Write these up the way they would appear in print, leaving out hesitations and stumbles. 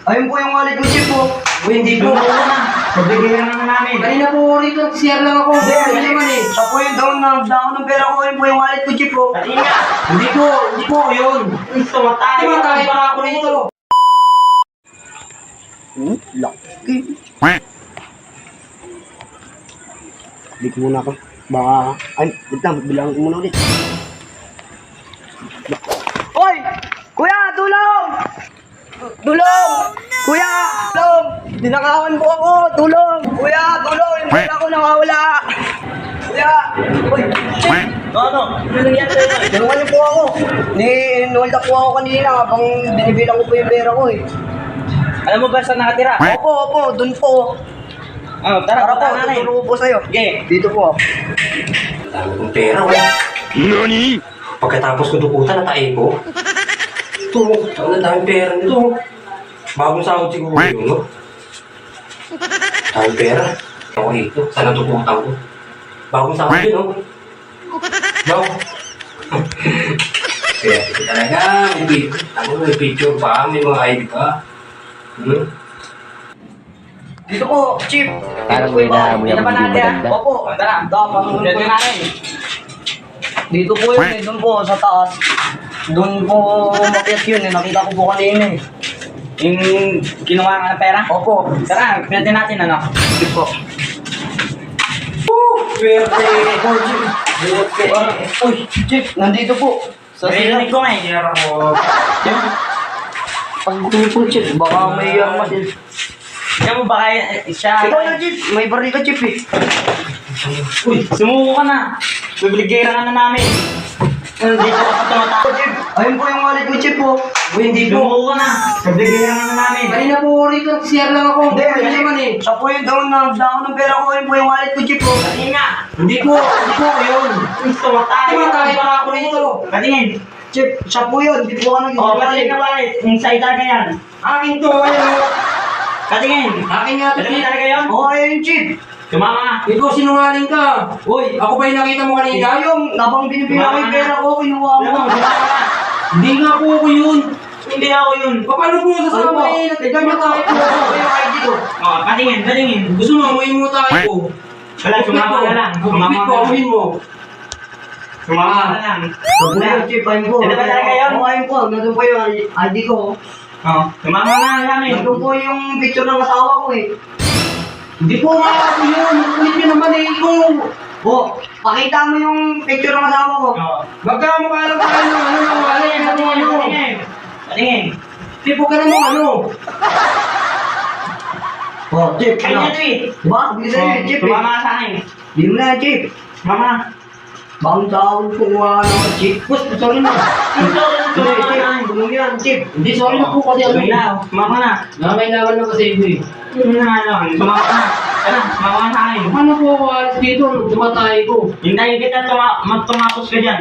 Ayun po yung wallet ko, Chip po. O, hindi po. Pagbigyan naman namin. Kanina po rito, share lang ako. Hindi naman eh. Siya po yung down ng pera ko. Ayun po yung wallet ko, Chip po. Pati nga. Hindi po yun. Tumatay. Tumatay pa ako rito. Laki. Balik muna ako. Baka, ay, wait lang, bilang ko muna ulit. Hoy! Kuya, tulong! Tulong! Kuya, tulong! Dinakawan po ako, tulong! Kuya, tulong! Yung pera ko nakawala! Kuya! Uy! Ano? Ano nangyari sa'yo? Tulungan niyo po ako! Nolda po ako kanina habang binibilang ko po yung pera ko eh. Alam mo ba saan nakatira? Opo, dun po. Oh, tara Tara punta po, natin. tuturo ko po sa'yo. Sige. Dito po. Dami kong pera, wala. Nani? Pagkatapos ko dukutan, natae ko. Ito, ang daming pera nito. Bagong sahod siguro yun, no? Daming pera. Ako dito, sana dukutan ko. Bagong sahod yun, no? No? Kaya ito talaga, may picture pa, may mga ID pa. Dito po, Chief. Parang Dito po may yung nahamoy pa ako, natin. maganda. Opo, tara. Dapat Pwede natin. Dito po yun eh, doon po sa taas. Doon po makiat yun eh, nakita ko po kanina eh. Yung kinuha nga ng pera? Opo. Tara, pinatid natin ano? Dito po. Swerte! Uy, Chief, nandito po. Sa Narinig ko nga eh. Kaya ako... Pag niyo po, Chief, baka may armas eh. Kaya mo ba kaya siya... Ikaw na, Chief. May baril ka, Chief eh. Uy, sumuko ka na. Bibigyan ka na namin. Dito ka pa tumatawag. Chief, ayun po yung wallet ko, Chief po. O, hindi po. Sumuko ka na. Bibigyan ka na namin. Kanina po rito, share lang ako. Hindi naman eh. Siya po yung down ng pera ko. Ayun po yung wallet ko, Chief po. Pati nga. Hindi po yun. Tumatay. Tumatay pa ako rito. Patingin. Chief, siya po yun. Hindi po ako Oh, patingin na wallet. Yung sa ita ka yan. Akin to, ayun. Patingin. Akin nga to, Patingin Chief. talaga yun. Oo, ayun, Chief. Tumama. Ikaw sinungaling ka. Uy, ako pa yung nakita mo kanina. Ikaw yung nabang binibigyan ko yung pera ko, kinuha mo. Tumama ka. Hindi nga po ako yun. Hindi ako yun. Paano po sasama eh? Natigan niyo tayo po. Ako yung ID ko. Oh, patingin. Gusto mo, amuin mo tayo. Wala, sumama ka lang. Kumapit ko, amuin mo. Sumama ka lang. Sabi Chief, ayun po. Ano ba talaga yun? Oo, ayun po. Nandun po yung ID ko. Oh, sumama ka na namin. Nandun po yung picture ng asawa ko eh. Hindi po nga ako yun. Ulit niyo naman eh. Ikaw. Oh, pakita mo yung picture ng asawa ko. Oh. Magkamukha lang tayo ng ano ng wala. Patingin. Tipo ka naman ano. Oh, Chief. Kaya ano? nyo eh. Diba? Bigla sa'yo, Chief eh. Sumama ka sa akin. Di mo na, Chief. Mama. Bagong tawag ko nga ng Chief. Sorry na. Ito, Hindi, Chief. Bulong yan, Chief. Hindi, sorry na po kasi ano eh. Sumama ka na. Nakakailangan na kasi ito eh. Sumama ka na. Tara, sumama ka sa akin. Paano po ako alis dito? Tumatay ko. Hintayin kita magtumapos ka dyan.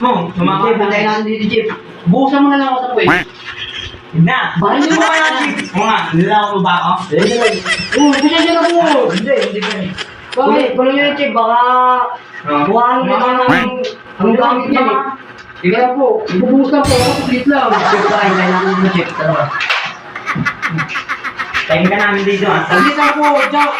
Mo, sumama Chief, ka sa hintayin akin. natin dito, Chief. Buhusan mo na lang ako sa puwet. Na. Bakit hindi mo kaya, Chief? Oo nga, nilako mo ba ako? Oo, pasensya na po. Hindi pa rin. Bakit? Bulong yun, Chief. Baka buhaan mo ang gamit niya eh. Sige na po. Ibubuhos lang po ako. Saglit lang. Chief, kaya hintayin natin dito, Chief. Tara. Tingin ka namin dito ah. Saglit lang po. Jack.